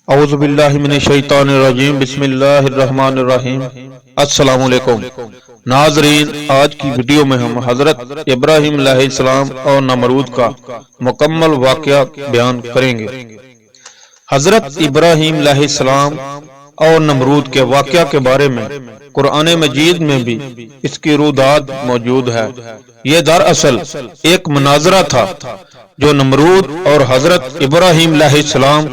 اعوذ باللہ من الشیطان الرجیم، بسم اللہ الرحمن الرحیم۔ السلام علیکم ناظرین، آج کی ویڈیو میں ہم حضرت ابراہیم علیہ السلام اور نمرود کا مکمل واقعہ بیان کریں گے۔ حضرت ابراہیم علیہ السلام اور نمرود کے واقعہ کے بارے میں قرآن مجید میں بھی اس کی رویداد موجود ہے۔ یہ دراصل ایک مناظرہ تھا جو نمرود اور حضرت ابراہیم علیہ السلام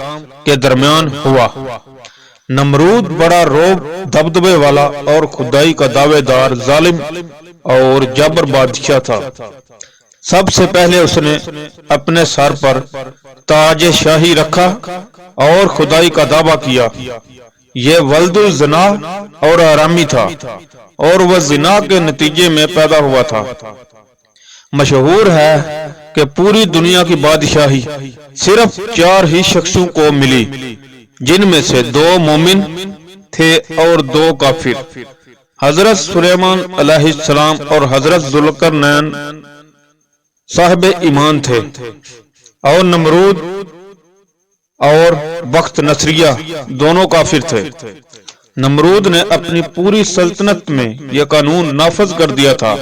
کے درمیان ہوا۔ نمرود بڑا روب دبدبے والا اور خدائی کا دعوے دار ظالم اور جبر بادشاہ تھا۔ سب سے پہلے اس نے اپنے سر پر تاج شاہی رکھا اور خدائی کا دعویٰ کیا۔ یہ ولد الزنا اور حرامی تھا اور وہ زنا کے نتیجے میں پیدا ہوا تھا۔ مشہور ہے کہ پوری دنیا کی بادشاہی صرف 4 ہی شخصوں کو ملی، جن میں سے 2 مومن تھے اور 2 کافر۔ حضرت سلیمان علیہ السلام اور حضرت ذوالقرنین صاحب ایمان تھے، اور نمرود اور بخت نصریہ دونوں کافر تھے۔ نمرود نے اپنی پوری سلطنت میں یہ قانون نافذ کر دیا تھا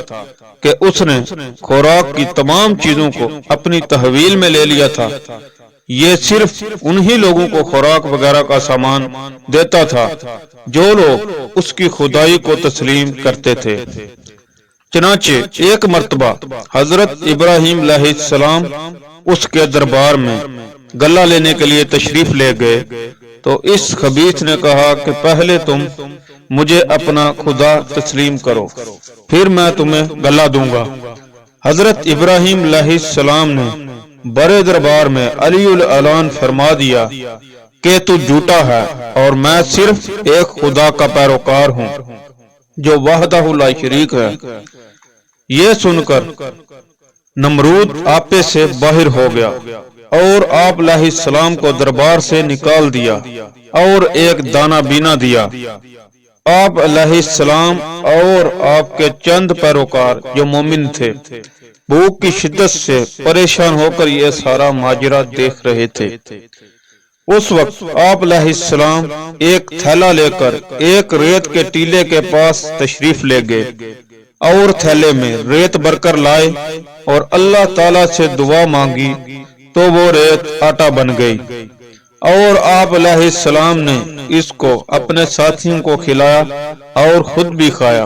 کہ اس نے خوراک کی تمام چیزوں کو اپنی تحویل میں لے لیا تھا۔ یہ صرف انہی لوگوں کو خوراک وغیرہ کا سامان دیتا تھا جو لوگ اس کی خدائی کو تسلیم کرتے تھے۔ چنانچہ ایک مرتبہ حضرت ابراہیم علیہ السلام اس کے دربار میں غلہ لینے کے لیے تشریف لے گئے تو اس خبیث نے کہا کہ پہلے تم مجھے اپنا خدا تسلیم کرو، پھر میں تمہیں غلہ دوں گا۔ حضرت ابراہیم علیہ السلام نے بڑے دربار میں علی الاعلان فرما دیا کہ تو جھوٹا ہے اور میں صرف ایک خدا کا پیروکار ہوں جو وحدہ لا شریک ہے۔ یہ سن کر نمرود آپے سے باہر ہو گیا اور آپ علیہ السلام کو دربار سے نکال دیا اور ایک دانہ بینا دیا۔ آپ علیہ السلام اور آپ کے چند پیروکار جو مومن تھے بھوک کی شدت سے پریشان ہو کر یہ سارا ماجرا دیکھ رہے تھے۔ اس وقت آپ علیہ السلام ایک تھیلا لے کر ایک ریت کے ٹیلے کے پاس تشریف لے گئے اور تھیلے میں ریت بھر کر لائے اور اللہ تعالی سے دعا مانگی تو وہ ریت آٹا بن گئی، اور آپ علیہ السلام نے اس کو اپنے ساتھیوں کو کھلایا اور خود بھی کھایا۔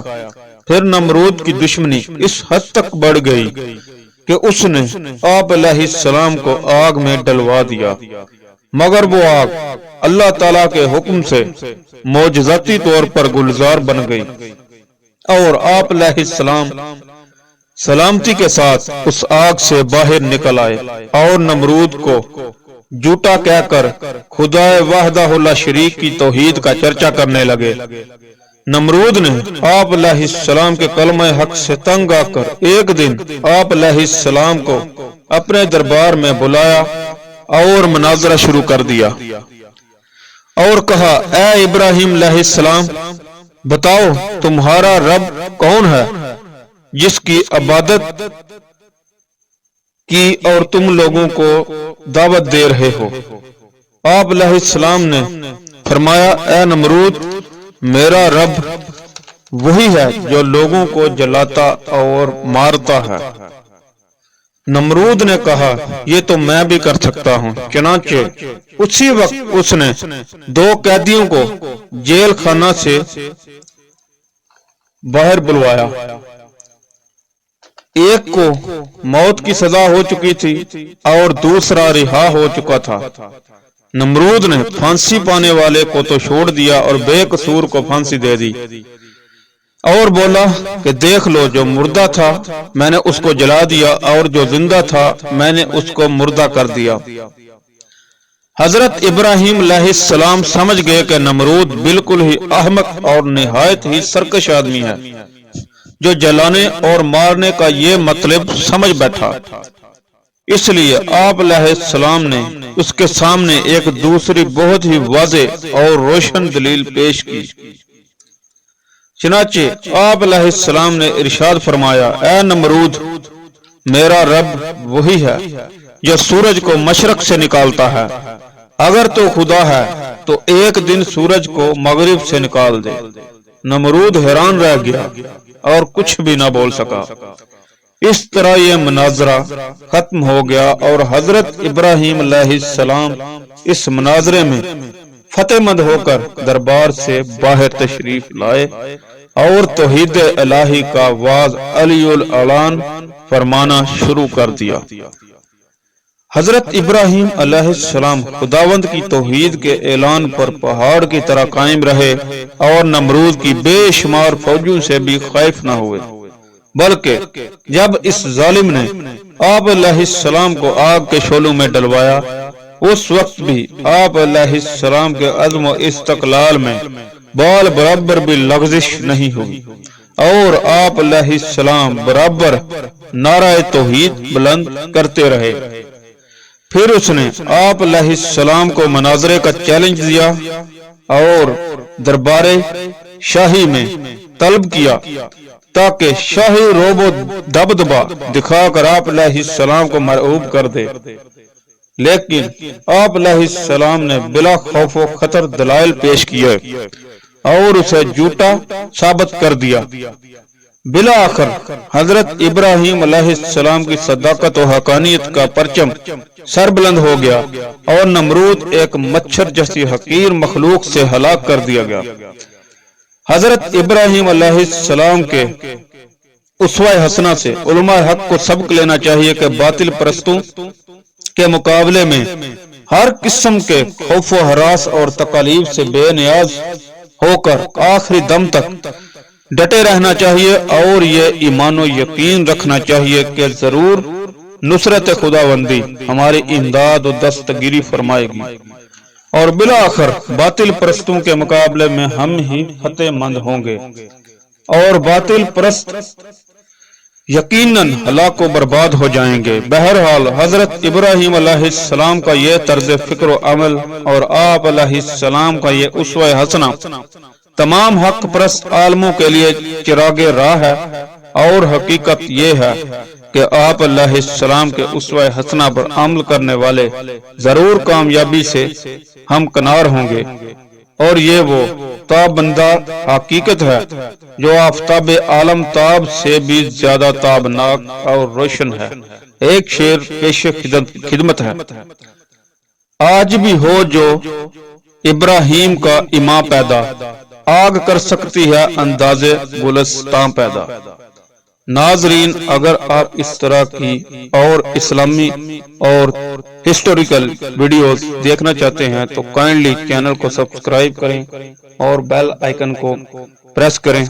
پھر نمرود کی دشمنی اس حد تک بڑھ گئی کہ اس نے آپ علیہ السلام کو آگ میں ڈلوا دیا، مگر وہ آگ اللہ تعالیٰ کے حکم سے معجزاتی طور پر گلزار بن گئی اور آپ علیہ السلام سلامتی کے ساتھ اس آگ سے باہر نکل آئے اور نمرود کو جھوٹا کہہ کر خدا وحدہ لا شریک کی توحید کا چرچا کرنے لگے۔ نمرود نے آپ علیہ السلام کے کلمہ حق سے تنگ آ کر ایک دن آپ علیہ السلام کو اپنے دربار میں بلایا اور مناظرہ شروع کر دیا اور کہا، اے ابراہیم علیہ السلام، بتاؤ تمہارا رب کون ہے جس کی عبادت کی اور تم لوگوں کو دعوت دے رہے ہو؟ آپ علیہ السلام نے فرمایا، اے نمرود، میرا رب وہی ہے جو لوگوں کو جلاتا اور مارتا ہے۔ نمرود نے کہا، یہ تو میں بھی کر سکتا ہوں۔ چنانچہ اسی وقت اس نے 2 قیدیوں کو جیل خانہ سے باہر بلوایا۔ ایک کو موت کی سزا ہو چکی تھی اور دوسرا رہا ہو چکا تھا۔ نمرود نے پھانسی پانے والے کو تو چھوڑ دیا اور بے قصور کو پھانسی دے دی اور بولا کہ دیکھ لو، جو مردہ تھا میں نے اس کو جلا دیا اور جو زندہ تھا میں نے اس کو مردہ کر دیا۔ حضرت ابراہیم علیہ السلام سمجھ گئے کہ نمرود بالکل ہی احمق اور نہایت ہی سرکش آدمی ہے جو جلانے اور مارنے کا یہ مطلب سمجھ بیٹھا۔ اس لیے آپ علیہ السلام نے اس کے سامنے ایک دوسری بہت ہی واضح اور روشن دلیل پیش کی۔ چنانچہ آپ علیہ السلام نے ارشاد فرمایا، اے نمرود، میرا رب وہی ہے جو سورج کو مشرق سے نکالتا ہے۔ اگر تو خدا ہے تو ایک دن سورج کو مغرب سے نکال دے۔ نمرود حیران رہ گیا اور کچھ بھی نہ بول سکا۔ اس طرح یہ مناظرہ ختم ہو گیا اور حضرت ابراہیم علیہ السلام اس مناظرے میں فتح مند ہو کر دربار سے باہر تشریف لائے اور توحید الہی کا واعظ علی الاعلان فرمانا شروع کر دیا۔ حضرت ابراہیم علیہ السلام خداوند کی توحید کے اعلان پر پہاڑ کی طرح قائم رہے اور نمرود کی بے شمار فوجوں سے بھی خائف نہ ہوئے، بلکہ جب اس ظالم نے آپ علیہ السلام کو آگ کے شعلوں میں ڈلوایا، اس وقت بھی آپ علیہ السلام کے عزم و استقلال میں بال برابر بھی لغزش نہیں ہوئی اور آپ علیہ السلام برابر نعرہ توحید بلند کرتے رہے۔ پھر اس نے آپ علیہ السلام کو مناظرے کا چیلنج دیا اور دربار شاہی میں طلب کیا تاکہ شاہی روب و دبدبا دکھا کر آپ علیہ السلام کو مرعوب کر دے، لیکن آپ علیہ السلام نے بلا خوف و خطر دلائل پیش کیے اور اسے جھوٹا ثابت کر دیا۔ بالآخر حضرت ابراہیم علیہ السلام کی صداقت و حقانیت کا پرچم سر بلند ہو گیا اور نمرود ایک مچھر جیسی حقیر مخلوق سے ہلاک کر دیا گیا۔ حضرت ابراہیم علیہ السلام کے اسوہ حسنہ سے علماء حق کو سبق لینا چاہیے کہ باطل پرستوں کے مقابلے میں ہر قسم کے خوف و ہراس اور تکالیف سے بے نیاز ہو کر آخری دم تک ڈٹے رہنا چاہیے اور یہ ایمان و یقین رکھنا چاہیے کہ ضرور نصرت خداوندی ہماری امداد و دستگیری فرمائے گی اور بالآخر باطل پرستوں کے مقابلے میں ہم ہی فتح مند ہوں گے اور باطل پرست یقیناً ہلاک و برباد ہو جائیں گے۔ بہرحال حضرت ابراہیم علیہ السلام کا یہ طرز فکر و عمل اور آپ علیہ السلام کا یہ اسوہ حسنہ تمام حق پرست عالموں کے لیے چراغ راہ ہے، اور حقیقت یہ ہے کہ آپ علیہ السلام کے اسوہ حسنہ پر عمل کرنے والے ضرور کامیابی سے ہمکنار ہوں گے، اور یہ وہ تابندہ حقیقت ہے جو آفتاب عالم تاب سے بھی زیادہ تابناک اور روشن ہے۔ ایک شعر پیش خدمت ہے: آج بھی ہو جو ابراہیم کا ایماں پیدا، آگ کر سکتی ہے انداز گلستاں پیدا۔ ناظرین، اگر آپ اس طرح کی اور اسلامی اور ہسٹوریکل ویڈیوز دیکھنا چاہتے ہیں تو کائنڈلی چینل کو سبسکرائب کریں اور بیل آئیکن کو پریس کریں۔